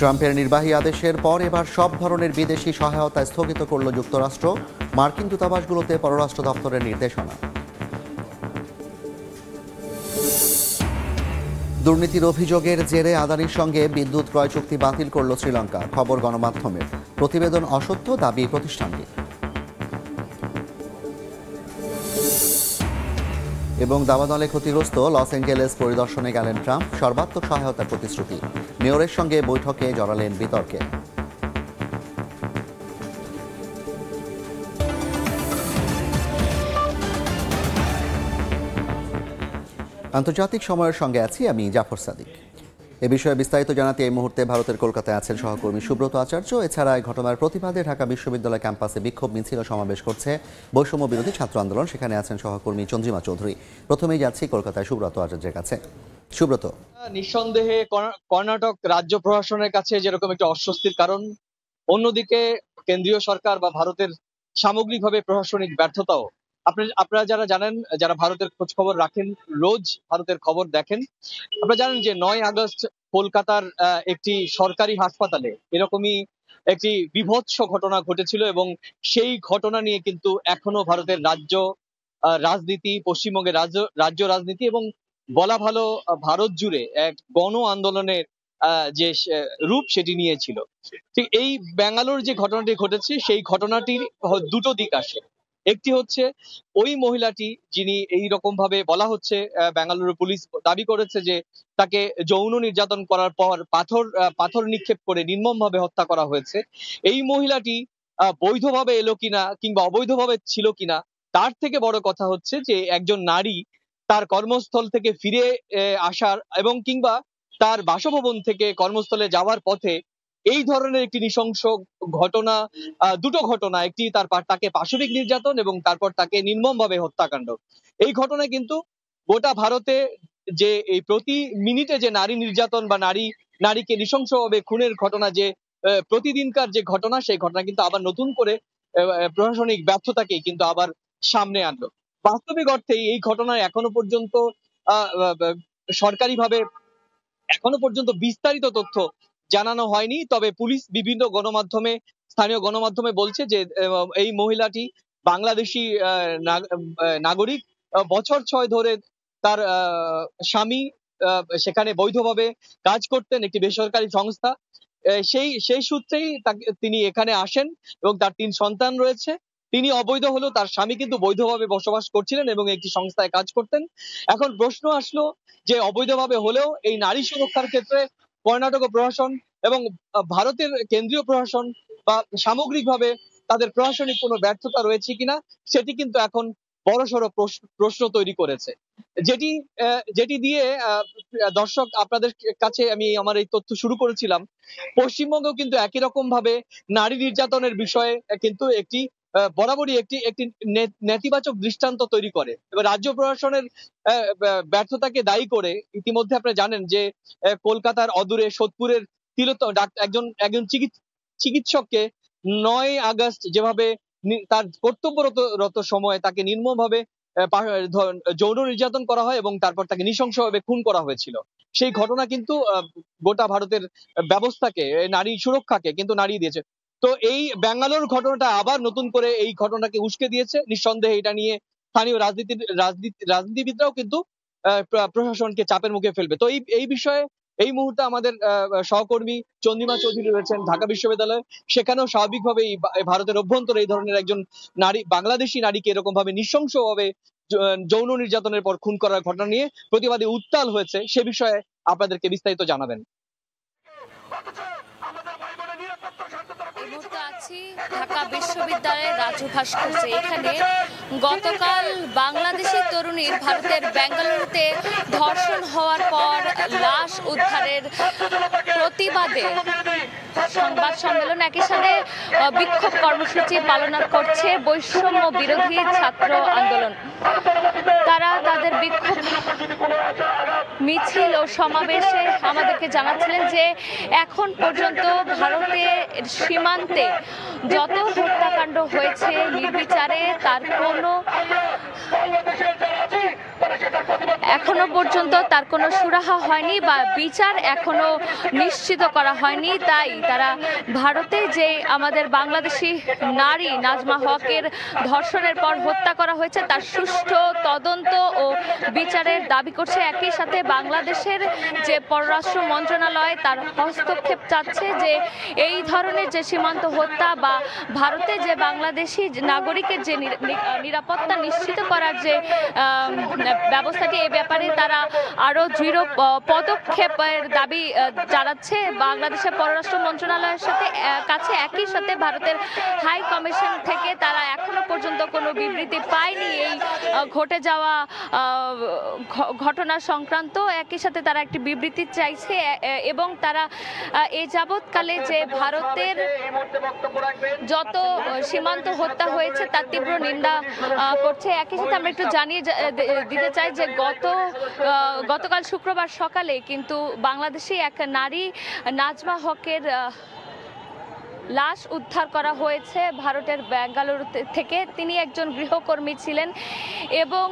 ট্রাম্পের নির্বাহী আদেশের পর এবার সব ধরনের বিদেশি সহায়তা স্থগিত করল যুক্তরাষ্ট্র। মার্কিন দূতাবাসগুলোতে পররাষ্ট্র দপ্তরের নির্দেশনা। দুর্নীতির অভিযোগের জেরে আদানির সঙ্গে বিদ্যুৎ ক্রয় চুক্তি বাতিল করল শ্রীলঙ্কা। খবর গণমাধ্যমের। প্রতিবেদন অসত্য, দাবি প্রতিষ্ঠানটি। এবং দাবানলে ক্ষতিগ্রস্ত লস অ্যাঞ্জেলেস পরিদর্শনে গেলেন ট্রাম্প। সর্বাত্মক সহায়তার প্রতিশ্রুতি। মেয়রের সঙ্গে বৈঠকে জড়ালেন বিতর্কে। আন্তর্জাতিক সময়ের সঙ্গে আছি আমি জাফর সাদিক। এ বিষয়ে বিস্তারিত জানাতে এই মুহূর্তে ভারতের কলকাতায় আছেন সহকর্মী সুব্রত আচার্য। এছাড়া এই ঘটনার প্রতিবাদে ঢাকা বিশ্ববিদ্যালয় ক্যাম্পাসে বিক্ষোভ মিছিল সমাবেশ করছে বৈষম্য বিরোধী ছাত্র আন্দোলন। সেখানে আছেন সহকর্মী চন্দ্রিমা চৌধুরী। প্রথমেই যাচ্ছি কলকাতায় সুব্রত আচার্যের কাছে। সুব্রত, নিঃসন্দেহে কর্ণাটক রাজ্য প্রশাসনের কাছে যেরকম একটা অস্বস্তির কারণ, অন্যদিকে কেন্দ্রীয় সরকার বা ভারতের সামগ্রিকভাবে প্রশাসনিক ব্যর্থতাও। আপনারা যারা জানেন, যারা ভারতের খোঁজ খবর রাখেন, রোজ ভারতের খবর দেখেন, আপনারা জানেন যে 9 আগস্ট কলকাতার একটি সরকারি হাসপাতালে এরকমই একটি বীভৎস ঘটনা ঘটেছিল এবং সেই ঘটনা নিয়ে কিন্তু এখনো ভারতের রাজনীতি, পশ্চিমবঙ্গের রাজ্য রাজনীতি এবং বলা ভালো ভারত জুড়ে এক গণ আন্দোলনের যে রূপ সেটি নিয়েছিল। ঠিক এই ব্যাঙ্গালোর যে ঘটনাটি ঘটেছে, সেই ঘটনাটির দুটো দিক আসে। একটি হচ্ছে ওই মহিলাটি, যিনি এই রকম ভাবে বলা হচ্ছে, ব্যাঙ্গালুরু পুলিশ দাবি করেছে যে তাকে যৌন নির্যাতন করার পর পাথর নিক্ষেপ করে নির্মমভাবে হত্যা করা হয়েছে। এই মহিলাটি বৈধভাবে এলো কিনা কিংবা অবৈধভাবে ছিল কিনা, তার থেকে বড় কথা হচ্ছে যে একজন নারী তার কর্মস্থল থেকে ফিরে আসার এবং কিংবা তার বাসভবন থেকে কর্মস্থলে যাওয়ার পথে এই ধরনের একটি নৃশংস ঘটনা, দুটো ঘটনা, একটি তাকে পাশবিক নির্যাতন এবং তারপর তাকে নির্মমভাবে হত্যাকাণ্ড। এই ঘটনায় কিন্তু গোটা ভারতে যে এই প্রতি মিনিটে যে নারী নির্যাতন বা নারীকে নৃশংসভাবে খুনের ঘটনা, যে প্রতিদিনকার যে ঘটনা, সেই ঘটনা কিন্তু আবার নতুন করে প্রশাসনিক ব্যর্থতাকেই কিন্তু আবার সামনে আনলো। বাস্তবিক অর্থে এই ঘটনায় এখনো পর্যন্ত সরকারিভাবে এখনো পর্যন্ত বিস্তারিত তথ্য জানানো হয়নি। তবে পুলিশ বিভিন্ন স্থানীয় গণমাধ্যমে বলছে যে এই মহিলাটি বাংলাদেশি নাগরিক। বছর 6 ধরে তার স্বামী সেখানে বৈধভাবে কাজ করতেন, একটি বেসরকারি সংস্থা। সেই সূত্রেই তিনি এখানে আসেন এবং তার 3 সন্তান রয়েছে। তিনি অবৈধ হলেও তার স্বামী কিন্তু বৈধভাবে বসবাস করছিলেন এবং একটি সংস্থায় কাজ করতেন। এখন প্রশ্ন আসলো যে অবৈধভাবে হলেও এই নারী সুরক্ষার ক্ষেত্রে কর্ণাটক প্রশাসন এবং ভারতের কেন্দ্রীয় প্রশাসন বা সামগ্রিকভাবে তাদের প্রশাসনিক কোনো ব্যর্থতা রয়েছে কিনা, সেটি কিন্তু এখন বড়সড় প্রশ্ন তৈরি করেছে। যেটি দিয়ে দর্শক, আপনাদের কাছে আমি আমার এই তথ্য শুরু করেছিলাম। পশ্চিমবঙ্গেও কিন্তু একই রকম ভাবে নারী নির্যাতনের বিষয়ে কিন্তু একটি বরাবরই একটি নেতিবাচক দৃষ্টান্ত তৈরি করে। এবার রাজ্য প্রশাসনের ব্যর্থতাকে দায়ী করে ইতিমধ্যে আপনারা জানেন যে কলকাতার অদূরে সোদপুরের একজন চিকিৎসককে 9 আগস্ট যেভাবে তার কর্তব্যরত সময়ে তাকে নির্মমভাবে যৌন নির্যাতন করা হয় এবং তারপর তাকে নৃশংসভাবে খুন করা হয়েছিল। সেই ঘটনা কিন্তু গোটা ভারতের ব্যবস্থাকে, নারী সুরক্ষাকে কিন্তু নাড়িয়ে দিয়েছে। তো এই ব্যাঙ্গালোর ঘটনাটা আবার নতুন করে এই ঘটনাকে উস্কে দিয়েছে। নিঃসন্দেহে এটা নিয়ে স্থানীয় রাজনীতিবিদরাও কিন্তু প্রশাসনকে চাপের মুখে ফেলবে। তো এই বিষয়ে এই মুহূর্তে আমাদের সহকর্মী চন্দ্রিমা চৌধুরী রয়েছেন ঢাকা বিশ্ববিদ্যালয়ে। সেখানেও স্বাভাবিকভাবে ভারতের অভ্যন্তরে এই ধরনের একজন বাংলাদেশি নারীকে এরকম ভাবে নৃশংসভাবে যৌন নির্যাতনের পর খুন করার ঘটনা নিয়ে প্রতিবাদী উত্তাল হয়েছে। সে বিষয়ে আপনাদেরকে বিস্তারিত জানাবেন। ঢাকা বিশ্ববিদ্যালয়ের রাজু ভাস্কর্যে এখানে গতকাল বাংলাদেশি তরুণীর ভারতের বেঙ্গালুরুতে ধর্ষণ হওয়ার পর লাশ উদ্ধারের প্রতিবাদে সংবাদ সম্মেলন, একই সাথে বিক্ষোভ কর্মসূচি পালন করছে বৈষম্য বিরোধী ছাত্র আন্দোলন। তারা তাদের বিক্ষোভ মিছিল ও সমাবেশে আমাদেরকে জানাচ্ছিলেন যে এখন পর্যন্ত ভারতের সীমান্তে যত হত্যাকাণ্ড হয়েছে নির্বিচারে তার কোনো এখনো পর্যন্ত তার কোনো সুরাহা হয়নি বা বিচার এখনো নিশ্চিত করা হয়নি। তাই তারা ভারতে যে আমাদের বাংলাদেশি নারী নাজমা হকের ধর্ষণের পর হত্যা করা হয়েছে তার সুষ্ঠু তদন্ত ও বিচারের দাবি করছে। একই সাথে বাংলাদেশের যে পররাষ্ট্র মন্ত্রণালয় তার হস্তক্ষেপ চাচ্ছে যে এই ধরনের যে সীমান্ত হত্যা বা ভারতে যে বাংলাদেশি নাগরিকের যে নিরাপত্তা নিশ্চিত করার যে ব্যবস্থাটি এই ব্যাপারে তারা আরো দৃঢ় পদক্ষেপের দাবি জানাচ্ছে বাংলাদেশের পররাষ্ট্র মন্ত্রণালয়ের কাছে। একই সাথে ভারতের হাই কমিশন থেকে তারা এখনো পর্যন্ত কোনো বিবৃতি পায়নি এই ঘটে যাওয়া ঘটনা সংক্রান্ত। একই সাথে তারা একটি বিবৃতি চাইছে এবং তারা এই যাবৎকালে যে ভারতের যত সীমান্ত হত্যা হয়েছে তার তীব্র নিন্দা করছে। একই সাথে আমরা একটু জানিয়ে দিতে চাই যে গতকাল শুক্রবার সকালে কিন্তু বাংলাদেশি এক নারী নাজমা হকের লাশ উদ্ধার করা হয়েছে ভারতের বেঙ্গালুরু থেকে। তিনি একজন গৃহকর্মী ছিলেন এবং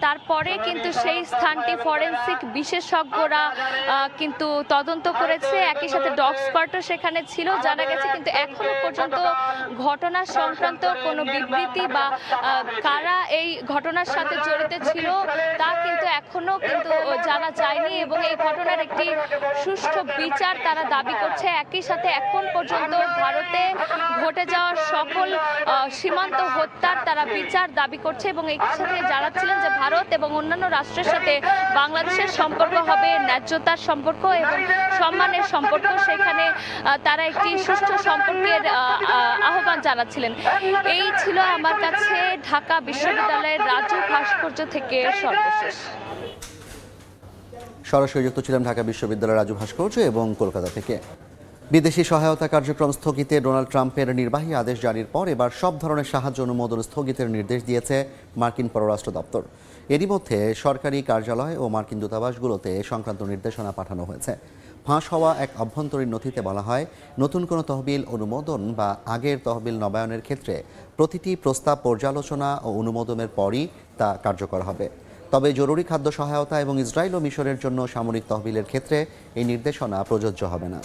তারপরে কিন্তু সেই স্থানটি ফরেনসিক বিশেষজ্ঞরা কিন্তু তদন্ত করেছে। একই সাথে ডগ স্কোয়াডও সেখানে ছিল জানা গেছে, কিন্তু এখনো পর্যন্ত ঘটনা সংক্রান্ত কোনো বিবৃতি বা কারা এই ঘটনার সাথে জড়িত ছিল তা কিন্তু এখনো কিন্তু জানা যায়নি এবং এই ঘটনার একটি সুষ্ঠু বিচার তারা দাবি করছে। একই সাথে এখন পর্যন্ত ভারতে ঘটে যাওয়া সকল সীমান্ত হত্যার তারা বিচার দাবি করছে এবং এই সাথে জানাচ্ছিলেন যে ভারত এবং অন্যান্য রাষ্ট্রের সাথে বাংলাদেশের সম্পর্ক হবে ন্যায্যতার সম্পর্ক এবং সম্মানের সম্পর্ক। সেখানে তারা একটি সুষ্ঠু সম্পর্কের আহ্বান জানাচ্ছিলেন। এই ছিল আমার কাছে ঢাকা বিশ্ববিদ্যালয়ের রাজু ভাস্কর্য থেকে সর্বশেষ। সরাসরি যুক্ত ছিলাম ঢাকা বিশ্ববিদ্যালয়ের রাজু ভাস্কর্য এবং কলকাতা থেকে। বিদেশি সহায়তা কার্যক্রম স্থগিতে ডোনাল্ড ট্রাম্পের নির্বাহী আদেশ জারির পর এবার সব ধরনের সাহায্য অনুমোদন স্থগিতের নির্দেশ দিয়েছে মার্কিন পররাষ্ট্র দপ্তর। এরই মধ্যে সরকারি কার্যালয় ও মার্কিন দূতাবাসগুলোতে সংক্রান্ত নির্দেশনা পাঠানো হয়েছে। ফাঁস হওয়া এক অভ্যন্তরীণ নথিতে বলা হয়, নতুন কোনো তহবিল অনুমোদন বা আগের তহবিল নবায়নের ক্ষেত্রে প্রতিটি প্রস্তাব পর্যালোচনা ও অনুমোদনের পরই তা কার্যকর হবে। তবে জরুরি খাদ্য সহায়তা এবং ইসরায়েল ও মিশরের জন্য সামরিক তহবিলের ক্ষেত্রে এই নির্দেশনা প্রযোজ্য হবে না।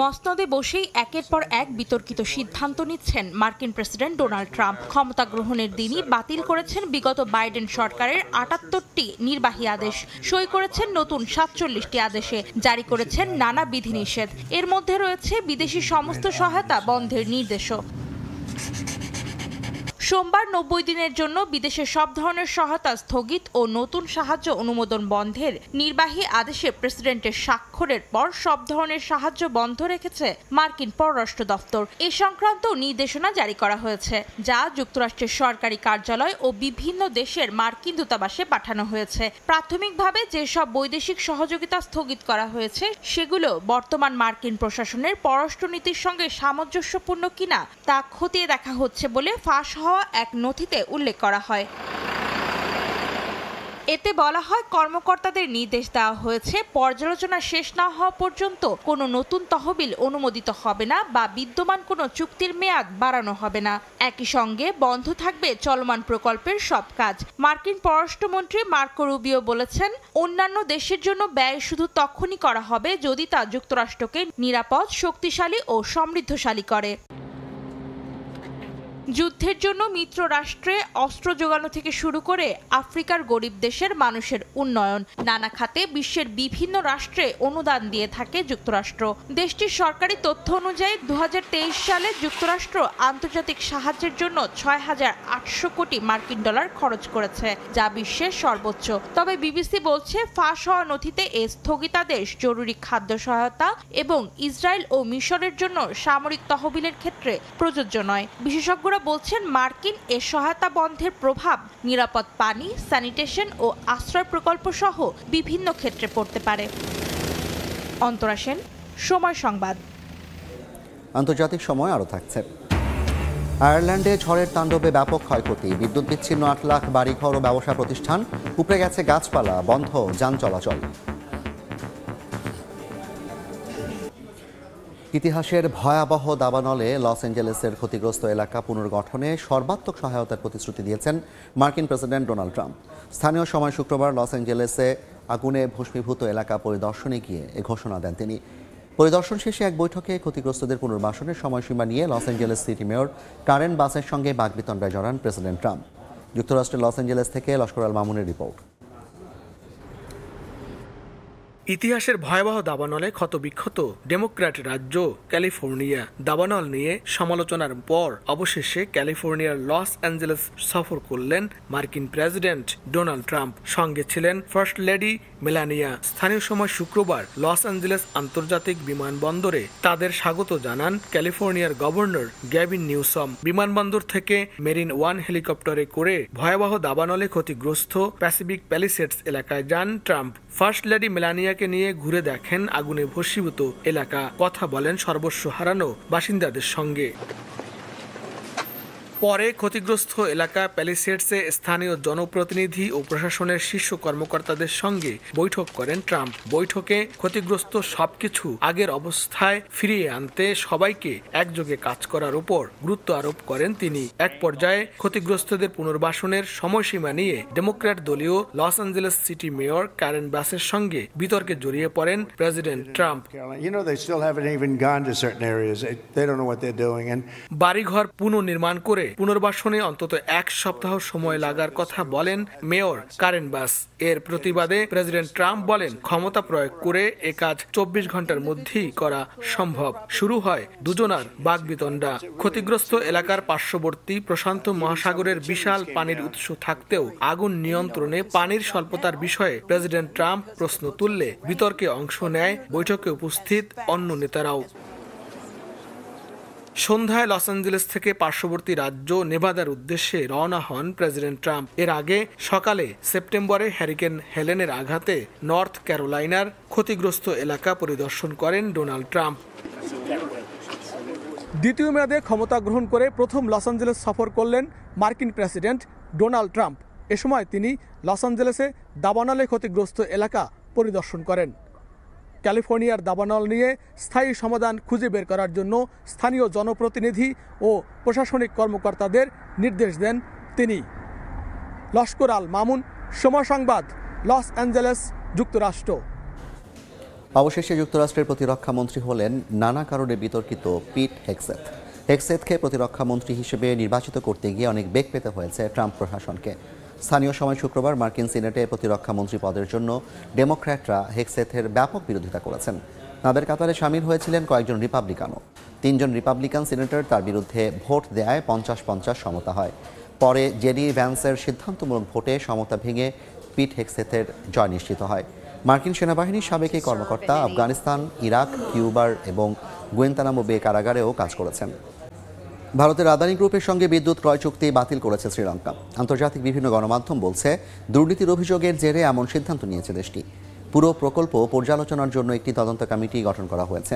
মসনদে বসেই একের পর এক বিতর্কিত সিদ্ধান্ত নিচ্ছেন মার্কিন প্রেসিডেন্ট ডোনাল্ড ট্রাম্প। ক্ষমতা গ্রহণের দিনই বাতিল করেছেন বিগত বাইডেন সরকারের ৭৮টি নির্বাহী আদেশ, সই করেছেন নতুন ৪৭টি আদেশে, জারি করেছেন নানা বিধিনিষেধ। এর মধ্যে রয়েছে বিদেশি সমস্ত সহায়তা বন্ধের নির্দেশও। সোমবার ৯০ দিনের জন্য বিদেশে সব ধরনের সহায়তা স্থগিত ও নতুন সাহায্য অনুমোদন বন্ধের নির্বাহী আদেশে প্রেসিডেন্টের স্বাক্ষরের পর সব ধরনের সাহায্য বন্ধ রেখেছে মার্কিন পররাষ্ট্র দপ্তর। এ সংক্রান্ত নির্দেশনা জারি করা হয়েছে, যা যুক্তরাষ্ট্রের সরকারি কার্যালয় ও বিভিন্ন দেশের মার্কিন দূতাবাসে পাঠানো হয়েছে। প্রাথমিকভাবে যেসব বৈদেশিক সহযোগিতা স্থগিত করা হয়েছে সেগুলো বর্তমান মার্কিন প্রশাসনের পররাষ্ট্রনীতির সঙ্গে সামঞ্জস্যপূর্ণ কিনা তা খতিয়ে দেখা হচ্ছে বলে ফাঁস হওয়া এক নথিতে উল্লেখ করা হয়। এতে বলা হয়, কর্মকর্তাদের নির্দেশ দেওয়া হয়েছে পর্যালোচনা শেষ না হওয়া পর্যন্ত কোনো নতুন তহবিল অনুমোদিত হবে না বা বিদ্যমান কোনো চুক্তির মেয়াদ বাড়ানো হবে না। একই সঙ্গে বন্ধ থাকবে চলমান প্রকল্পের সব কাজ। মার্কিন পররাষ্ট্রমন্ত্রী মার্কো রুবিও বলেছেন, অন্যান্য দেশের জন্য ব্যয় শুধু তখনই করা হবে যদি তা যুক্তরাষ্ট্রকে নিরাপদ, শক্তিশালী ও সমৃদ্ধশালী করে। যুদ্ধের জন্য মিত্র রাষ্ট্রে অস্ত্র যোগানো থেকে শুরু করে আফ্রিকার গরিব দেশের মানুষের উন্নয়ন, নানা খাতে বিশ্বের বিভিন্ন রাষ্ট্রে অনুদান দিয়ে থাকে যুক্তরাষ্ট্র। দেশটির সরকারি তথ্য অনুযায়ী ২০২৩ সালে যুক্তরাষ্ট্র আন্তর্জাতিক সাহায্যের জন্য ৬,৮০০ কোটি মার্কিন ডলার খরচ করেছে, যা বিশ্বের সর্বোচ্চ। তবে বিবিসি বলছে, ফাঁস হওয়া নথিতে এ স্থগিতাদেশ জরুরি খাদ্য সহায়তা এবং ইসরায়েল ও মিশরের জন্য সামরিক তহবিলের ক্ষেত্রে প্রযোজ্য নয়। বিশেষজ্ঞ বলছেন, মার্কিন এ সহায়তা বন্ধের প্রভাব নিরাপদ পানি, স্যানিটেশন ও আশ্রয় প্রকল্প সহ বিভিন্ন ক্ষেত্রে পড়তে পারে। অন্তরা সেন, সময় সংবাদ। আন্তর্জাতিক সময় আরও থাকছে। আয়ারল্যান্ডে ঝড়ের তাণ্ডবে ব্যাপক ক্ষয়ক্ষতি, বিদ্যুৎ বিচ্ছিন্ন ৮ লাখ বাড়িঘর ও ব্যবসা প্রতিষ্ঠান, উপড়ে গেছে গাছপালা, বন্ধ যান চলাচল। ইতিহাসের ভয়াবহ দাবানলে লস অ্যাঞ্জেলেসের ক্ষতিগ্রস্ত এলাকা পুনর্গঠনে সর্বাত্মক সহায়তার প্রতিশ্রুতি দিয়েছেন মার্কিন প্রেসিডেন্ট ডোনাল্ড ট্রাম্প। স্থানীয় সময় শুক্রবার লস অ্যাঞ্জেলেসে আগুনে ভস্মীভূত এলাকা পরিদর্শনে গিয়ে এ ঘোষণা দেন তিনি। পরিদর্শন শেষে এক বৈঠকে ক্ষতিগ্রস্তদের পুনর্বাসনের সময়সীমা নিয়ে Los Angeles city mayor Karen বাসের সঙ্গে বাকবিতণ্ডায় জড়ান প্রেসিডেন্ট ট্রাম্প। যুক্তরাষ্ট্রের লস অ্যাঞ্জেলেস থেকে লস্কর আল মামুনের রিপোর্ট। ইতিহাসের ভয়াবহ দাবানলে ক্ষতবিক্ষত ডেমোক্র্যাট রাজ্য ক্যালিফোর্নিয়া। দাবানল নিয়ে সমালোচনার পর অবশেষে ক্যালিফোর্নিয়ার লস অ্যাঞ্জেলেস সফর করলেন মার্কিন প্রেসিডেন্ট ডোনাল্ড ট্রাম্প। সঙ্গে ছিলেন ফার্স্ট লেডি মেলানিয়া। স্থানীয় সময় শুক্রবার লস অ্যাঞ্জেলেস আন্তর্জাতিক বিমানবন্দরে তাদের স্বাগত জানান ক্যালিফোর্নিয়ার গভর্নর গ্যাভিন নিউসম। বিমানবন্দর থেকে মেরিন ওয়ান হেলিকপ্টারে করে ভয়াবহ দাবানলে ক্ষতিগ্রস্ত প্যাসিফিক প্যালিসেডস এলাকায় যান ট্রাম্প। ফার্স্ট লেডি মেলানিয়াকে নিয়ে ঘুরে দেখেন আগুনে ভস্মীভূত এলাকা, কথা বলেন সর্বস্ব হারানো বাসিন্দাদের সঙ্গে। পরে ক্ষতিগ্রস্ত এলাকা প্যালিসেডসে স্থানীয় জনপ্রতিনিধি ও প্রশাসনের শীর্ষ কর্মকর্তাদের সঙ্গে বৈঠক করেন ট্রাম্প। বৈঠকে ক্ষতিগ্রস্ত সবকিছু আগের অবস্থায় ফিরিয়ে আনতে সবাইকে একযোগে কাজ করার উপর গুরুত্ব আরোপ করেন তিনি। এক পর্যায়ে ক্ষতিগ্রস্তদের পুনর্বাসনের সময়সীমা নিয়ে ডেমোক্র্যাট দলীয় Los Angeles city mayor Karen বাসের সঙ্গে বিতর্কে জড়িয়ে পড়েন প্রেসিডেন্ট ট্রাম্প। বাড়িঘর পুনর্নির্মাণ করে পুনর্বাসনে অন্তত এক সপ্তাহ সময় লাগার কথা বলেন মেয়র কারেন বাস। এর প্রতিবাদে প্রেসিডেন্ট ট্রাম্প বলেন ক্ষমতা প্রয়োগ করে এ কাজ 24 ঘন্টার মধ্যেই করা সম্ভব। শুরু হয় দুজনার বাকবিতণ্ডা। ক্ষতিগ্রস্ত এলাকার পার্শ্ববর্তী প্রশান্ত মহাসাগরের বিশাল পানির উৎস থাকতেও আগুন নিয়ন্ত্রণে পানির স্বল্পতার বিষয়ে প্রেসিডেন্ট ট্রাম্প প্রশ্ন তুললে বিতর্কে অংশ নেয় বৈঠকে উপস্থিত অন্য নেতারাও। সন্ধ্যায় লস অ্যাঞ্জেলেস থেকে পার্শ্ববর্তী রাজ্য নেভাদার উদ্দেশ্যে রওনা হন প্রেসিডেন্ট ট্রাম্প। এর আগে সকালে সেপ্টেম্বরে হ্যারিকেন হেলেনের আঘাতে নর্থ ক্যারোলাইনার ক্ষতিগ্রস্ত এলাকা পরিদর্শন করেন ডোনাল্ড ট্রাম্প। দ্বিতীয় মেয়াদে ক্ষমতা গ্রহণ করে প্রথম লস অ্যাঞ্জেলেস সফর করলেন মার্কিন প্রেসিডেন্ট ডোনাল্ড ট্রাম্প। এ সময় তিনি লস অ্যাঞ্জেলেসে দাবানলে ক্ষতিগ্রস্ত এলাকা পরিদর্শন করেন। ক্যালিফোর্নিয়ার দাবানল নিয়ে স্থায়ী সমাধান খুঁজে বের করার জন্য স্থানীয় জনপ্রতিনিধি ও প্রশাসনিক কর্মকর্তাদের নির্দেশ দেন তিনি। লস্কর আল মামুন, সময় সংবাদ, লস অ্যাঞ্জেলেস, যুক্তরাষ্ট্র। অবশেষে যুক্তরাষ্ট্রের প্রতিরক্ষা মন্ত্রী হলেন নানা কারণে বিতর্কিত পিট হেগসেথ। হেগসেথকে প্রতিরক্ষা মন্ত্রী হিসেবে নির্বাচিত করতে গিয়ে অনেক বেগ পেতে হয়েছে ট্রাম্প প্রশাসনকে। স্থানীয় সময় শুক্রবার মার্কিন সিনেটে প্রতিরক্ষা মন্ত্রী পদের জন্য ডেমোক্র্যাটরা হেগসেথের ব্যাপক বিরোধিতা করেছেন। তাদের কাতারে সামিল হয়েছিলেন কয়েকজন রিপাবলিকানও। 3 জন রিপাবলিকান সিনেটর তার বিরুদ্ধে ভোট দেয় 50-50 সমতা হয়। পরে জেডি ভ্যান্সের সিদ্ধান্তমূলক ভোটে সমতা ভেঙে পিট হেগসেথের জয় নিশ্চিত হয়। মার্কিন সেনাবাহিনীর সাবেক এই কর্মকর্তা আফগানিস্তান, ইরাক, কিউবার এবং গুয়েন্তানামো বে কারাগারেও কাজ করেছেন। ভারতের আদানি গ্রুপের সঙ্গে বিদ্যুৎ ক্রয় চুক্তি বাতিল করেছে শ্রীলঙ্কা। আন্তর্জাতিক বিভিন্ন গণমাধ্যম বলছে দুর্নীতির অভিযোগের জেরে এমন সিদ্ধান্ত নিয়েছে দেশটি। পুরো প্রকল্প পর্যালোচনার জন্য একটি তদন্ত কমিটি গঠন করা হয়েছে।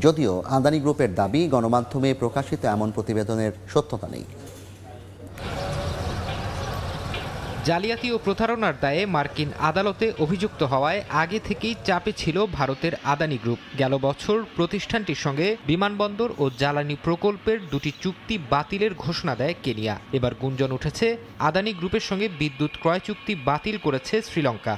যদিও আদানি গ্রুপের দাবি গণমাধ্যমে প্রকাশিত এমন প্রতিবেদনের সত্যতা নেই। জালিয়াতি ও প্রতারণার দায়ে মার্কিন আদালতে অভিযুক্ত হওয়ায় আগে থেকেই চাপে ছিল ভারতের আদানি গ্রুপ। গেল বছর প্রতিষ্ঠানটির সঙ্গে বিমানবন্দর ও জ্বালানি প্রকল্পের 2টি চুক্তি বাতিলের ঘোষণা দেয় কেনিয়া। এবার গুঞ্জন উঠেছে আদানি গ্রুপের সঙ্গে বিদ্যুৎ ক্রয় চুক্তি বাতিল করেছে শ্রীলঙ্কা।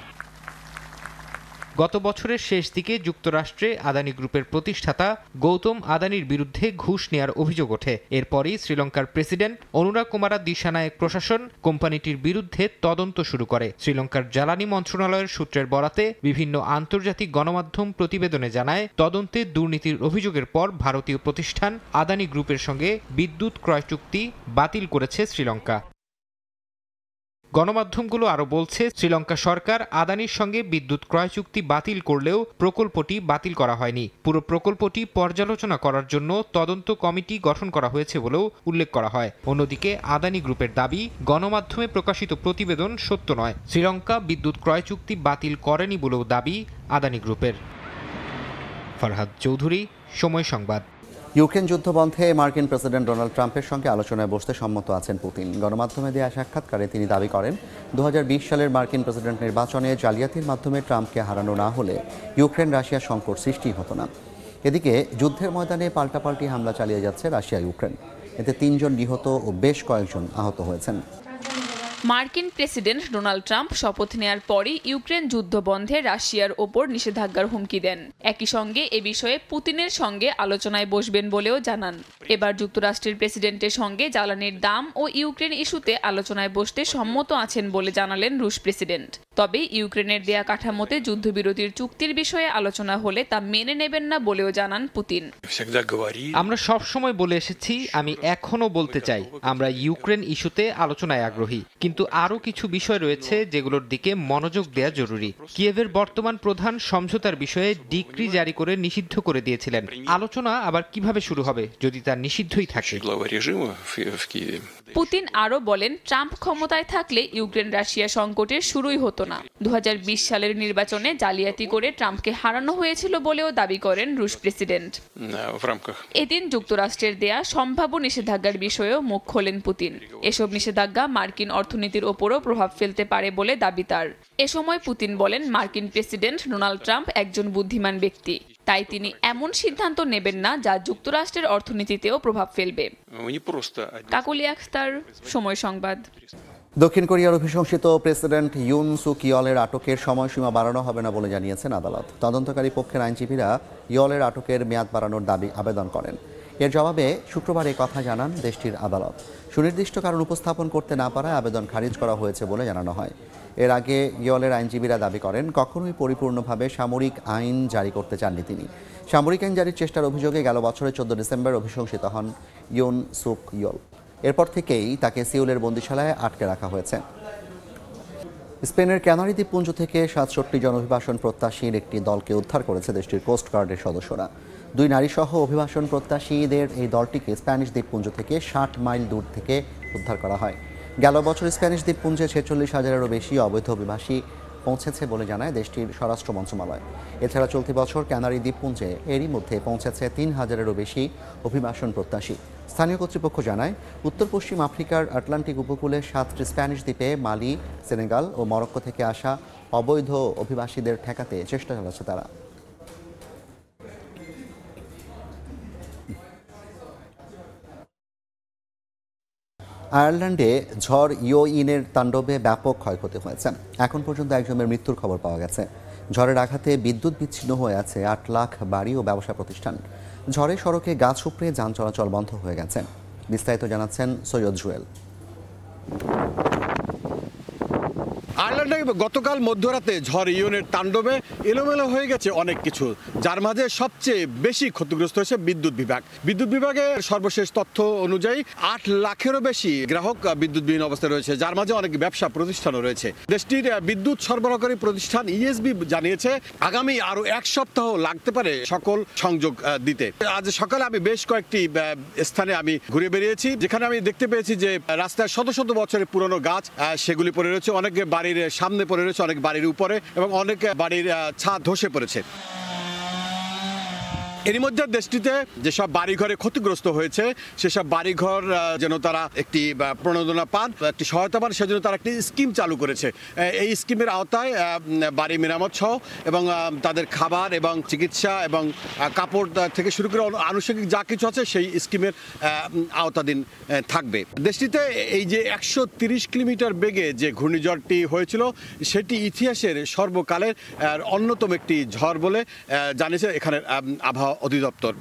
গত বছরের শেষ দিকে যুক্তরাষ্ট্রে আদানি গ্রুপের প্রতিষ্ঠাতা গৌতম আদানির বিরুদ্ধে ঘুষ নেয়ার অভিযোগ ওঠে। এরপরই শ্রীলঙ্কার প্রেসিডেন্ট অনুরা কুমারা দিশানায়েক প্রশাসন কোম্পানিটির বিরুদ্ধে তদন্ত শুরু করে। শ্রীলঙ্কার জ্বালানি মন্ত্রণালয়ের সূত্রের বরাতে বিভিন্ন আন্তর্জাতিক গণমাধ্যম প্রতিবেদনে জানায়, তদন্তে দুর্নীতির অভিযোগের পর ভারতীয় প্রতিষ্ঠান আদানি গ্রুপের সঙ্গে বিদ্যুৎ ক্রয় চুক্তি বাতিল করেছে শ্রীলঙ্কা। গণমাধ্যমগুলো আরও বলছে, শ্রীলঙ্কা সরকার আদানির সঙ্গে বিদ্যুৎ ক্রয় চুক্তি বাতিল করলেও প্রকল্পটি বাতিল করা হয়নি। পুরো প্রকল্পটি পর্যালোচনা করার জন্য তদন্ত কমিটি গঠন করা হয়েছে বলেও উল্লেখ করা হয়। অন্যদিকে আদানি গ্রুপের দাবি, গণমাধ্যমে প্রকাশিত প্রতিবেদন সত্য নয়। শ্রীলঙ্কা বিদ্যুৎ ক্রয় চুক্তি বাতিল করেনি বলেও দাবি আদানি গ্রুপের। ফরহাদ চৌধুরী, সময় সংবাদ। ইউক্রেন যুদ্ধ বন্ধে মার্কিন প্রেসিডেন্ট ডোনাল্ড ট্রাম্পের সঙ্গে আলোচনায় বসতে সম্মত আছেন পুতিন। গণমাধ্যমে দেয়া সাক্ষাৎকারে তিনি দাবি করেন, 2020 সালের মার্কিন প্রেসিডেন্ট নির্বাচনে জালিয়াতির মাধ্যমে ট্রাম্পকে হারানো না হলে ইউক্রেন রাশিয়া সংকট সৃষ্টি হতো না। এদিকে যুদ্ধের ময়দানে পাল্টাপাল্টি হামলা চালিয়ে যাচ্ছে রাশিয়া ইউক্রেন। এতে ৩ জন নিহত ও বেশ কয়েকজন আহত হয়েছেন। মার্কিন প্রেসিডেন্ট ডোনাল্ড ট্রাম্প শপথ নেয়ার পরই ইউক্রেন যুদ্ধ বন্ধে রাশিয়ার ওপর নিষেধাজ্ঞার হুমকি দেন। একই সঙ্গে এ বিষয়ে পুতিনের সঙ্গে আলোচনায় বসবেন বলেও জানান। এবার যুক্তরাষ্ট্রের প্রেসিডেন্টের সঙ্গে জ্বালানির দাম ও ইউক্রেন ইস্যুতে আলোচনায় বসতে সম্মত আছেন বলে জানালেন রুশ প্রেসিডেন্ট। তবে ইউক্রেনের দেয়া কাঠামোতে যুদ্ধবিরতির চুক্তির বিষয়ে আলোচনা হলে তা মেনে নেবেন না বলেও জানান পুতিন। আমরা সবসময় বলে এসেছি, আমি এখনো বলতে চাই, আমরা ইউক্রেন ইস্যুতে আলোচনায় আগ্রহী, কিন্তু আরও কিছু বিষয় রয়েছে যেগুলোর দিকে মনোযোগ দেওয়া জরুরি। কিয়েভের বর্তমান প্রধান সমঝোতার বিষয়ে ডিক্রি জারি করে নিষিদ্ধ করে দিয়েছিলেন। আলোচনা আবার কিভাবে শুরু হবে যদি তা নিষিদ্ধই থাকে? পুতিন আরও বলেন, ট্রাম্প ক্ষমতায় থাকলে ইউক্রেন রাশিয়া সংকটের শুরুই হতো না। 2020 সালের নির্বাচনে জালিয়াতি করে ট্রাম্পকে হারানো হয়েছিল বলেও দাবি করেন রুশ প্রেসিডেন্ট। এদিন যুক্তরাষ্ট্রের দেয়া সম্ভাব্য নিষেধাজ্ঞার বিষয়েও মুখ খোলেন পুতিন। এসব নিষেধাজ্ঞা মার্কিন অর্থনীতির ওপরও প্রভাব ফেলতে পারে বলে দাবি তার। এ সময় পুতিন বলেন, মার্কিন প্রেসিডেন্ট ডোনাল্ড ট্রাম্প একজন বুদ্ধিমান ব্যক্তি, তাই তিনি এমন সিদ্ধান্ত নেবেন না যা যুক্তরাষ্ট্রের অর্থনীতিতেও প্রভাব ফেলবে। কাকলি আখতার, সময় সংবাদ। দক্ষিণ কোরিয়ার অভিশংসিত প্রেসিডেন্ট ইউন সুক ইয়লের আটকের সময়সীমা বাড়ানো হবে না বলে জানিয়েছেন আদালত। তদন্তকারী পক্ষের আইনজীবীরা ইয়লের আটকের মেয়াদ বাড়ানোর দাবি আবেদন করেন। এর জবাবে শুক্রবার এই কথা জানান দেশটির আদালত। সুনির্দিষ্ট কারণ উপস্থাপন করতে না পারায় আবেদন খারিজ করা হয়েছে বলে জানানো হয়। এর আগে ইয়লের আইনজীবীরা দাবি করেন, কখনোই পরিপূর্ণভাবে সামরিক আইন জারি করতে চাননি তিনি। সামরিক আইন জারির চেষ্টার অভিযোগে গেল বছরের 14 ডিসেম্বর অভিশংসিত হন ইউন সুক ইয়ল। এরপর থেকেই তাকে সিউলের বন্দিশালায় আটকে রাখা হয়েছে। স্পেনের ক্যানারি দ্বীপপুঞ্জ থেকে 67 জন অভিবাসন প্রত্যাশীর একটি দলকে উদ্ধার করেছে দেশটির কোস্টগার্ডের সদস্যরা। 2 নারীসহ অভিবাসন প্রত্যাশীদের এই দলটিকে স্প্যানিশ দ্বীপপুঞ্জ থেকে 60 মাইল দূর থেকে উদ্ধার করা হয়। গেল বছর স্প্যানিশ দ্বীপপুঞ্জে 46,000-এরও বেশি অবৈধ অভিবাসী পৌঁছেছে বলে জানায় দেশটির স্বরাষ্ট্র মন্ত্রণালয়। এছাড়া চলতি বছর ক্যানারি দ্বীপপুঞ্জে এরই মধ্যে পৌঁছেছে 3,000-এরও বেশি অভিবাসন প্রত্যাশী। স্থানীয় কর্তৃপক্ষ জানায়, উত্তর পশ্চিম আফ্রিকার আটলান্টিক উপকূলে 7টি স্প্যানিশ দ্বীপে মালি, সেনেগাল ও মরক্কো থেকে আসা অবৈধ অভিবাসীদের ঠেকাতে চেষ্টা চালাচ্ছে তারা। আয়ারল্যান্ডে ঝড় ইওইনের তাণ্ডবে ব্যাপক ক্ষয়ক্ষতি হয়েছে। এখন পর্যন্ত একজনের মৃত্যুর খবর পাওয়া গেছে। ঝড়ের আঘাতে বিদ্যুৎ বিচ্ছিন্ন হয়ে আছে 8 লাখ বাড়ি ও ব্যবসা প্রতিষ্ঠান। ঝড়ে সড়কে গাছ উপড়ে যান চলাচল বন্ধ হয়ে গেছে। বিস্তারিত জানাচ্ছেন সৈয়দ জুয়েল। আয়ারল্যান্ডে গতকাল মধ্যরাতে ঝড় ইওনের তাণ্ডবে এলোমেলো হয়ে গেছে অনেক কিছু, যার মাঝে সবচেয়ে বেশি ক্ষতিগ্রস্ত হয়েছে বিদ্যুৎ বিভাগ। বিদ্যুৎ বিভাগের সর্বশেষ তথ্য অনুযায়ী 8 লাখেরও বেশি গ্রাহক বিদ্যুৎবিহীন অবস্থায় রয়েছে, যার মাঝে অনেক ব্যবসা প্রতিষ্ঠানও রয়েছে। দেশটির বিদ্যুৎ সরবরাহকারী প্রতিষ্ঠান ইএসবি জানিয়েছে আগামী আরো 1 সপ্তাহ লাগতে পারে সকল সংযোগ দিতে। আজ সকালে আমি বেশ কয়েকটি স্থানে আমি ঘুরে বেরিয়েছি, যেখানে আমি দেখতে পেয়েছি যে রাস্তায় শত শত বছরের পুরনো গাছ সেগুলি পড়ে রয়েছে, অনেক বাড়ির সামনে পড়ে রয়েছে, অনেক বাড়ির উপরে, এবং অনেক বাড়ির ছাদ ধসে পড়েছে। এর মধ্যে দেশটিতে যেসব বাড়িঘরে ক্ষতিগ্রস্ত হয়েছে সেসব বাড়িঘর যেন তারা একটি প্রণোদনা পান, একটি সহায়তা পান, সেজন্য তারা একটি স্কিম চালু করেছে। এই স্কিমের আওতায় বাড়ি মেরামত সহ এবং তাদের খাবার এবং চিকিৎসা এবং কাপড় থেকে শুরু করে আনুষঙ্গিক যা কিছু আছে সেই স্কিমের আওতাধীন থাকবে। দেশটিতে এই যে 130 কিলোমিটার বেগে যে ঘূর্ণিঝড়টি হয়েছিল সেটি ইতিহাসের সর্বকালের অন্যতম একটি ঝড় বলে জানিয়েছে এখানের আবহাওয়া অধিদপ্তর।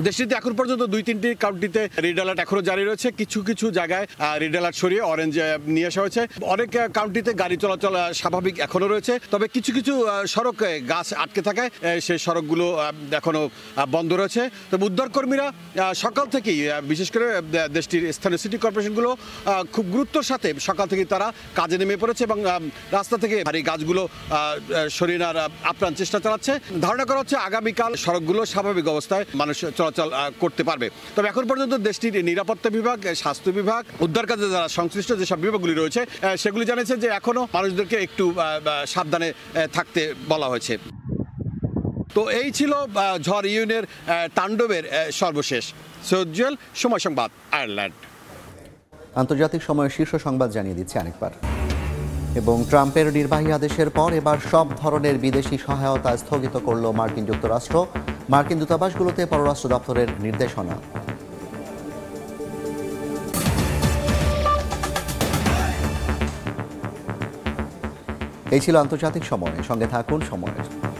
দেশটিতে এখন পর্যন্ত 2-3টি কাউন্টিতে রেড অ্যালার্ট এখনো জারি রয়েছে। কিছু কিছু জায়গায় রেড অ্যালার্ট সরিয়ে অরেঞ্জ নিয়ে আসা হয়েছে। অনেক কাউন্টিতে গাড়ি চলাচল স্বাভাবিক এখনো রয়েছে, তবে কিছু কিছু সড়কে গাছ আটকে থাকায় সেই সড়কগুলো এখনো বন্ধ রয়েছে। তবে উদ্ধারকর্মীরা সকাল থেকেই, বিশেষ করে দেশটির স্থানীয় সিটি কর্পোরেশনগুলো খুব গুরুত্বের সাথে সকাল থেকেই তারা কাজে নেমে পড়েছে এবং রাস্তা থেকে ভারী গাছগুলো সরিয়ে নেওয়ার আপ্রাণ চেষ্টা চালাচ্ছে। ধারণা করা হচ্ছে আগামীকাল সড়কগুলো স্বাভাবিক অবস্থায় মানুষ চলাচল করতে পারবে। তবে এখন পর্যন্ত দেশটির নিরাপত্তা বিভাগ, স্বাস্থ্য বিভাগ, উদ্ধার কাজে যারা সংশ্লিষ্ট যেসব বিভাগগুলি রয়েছে সেগুলি জানিয়েছে যে এখনো মানুষদেরকে একটু সাবধানে থাকতে বলা হয়েছে। তো এই ছিল ঝড় ইউনের তাণ্ডবের সর্বশেষ। সৈয়দ জুয়েল, সময় সংবাদ, আয়ারল্যান্ড। আন্তর্জাতিক সময়ের শীর্ষ সংবাদ জানিয়ে দিচ্ছে আরেকবার। এবং ট্রাম্পের নির্বাহী আদেশের পর এবার সব ধরনের বিদেশি সহায়তা স্থগিত করল মার্কিন যুক্তরাষ্ট্র। মার্কিন দূতাবাসগুলোতে পররাষ্ট্র দপ্তরের নির্দেশনা। এই ছিল আন্তর্জাতিক সময়। সঙ্গে থাকুন সময়ের।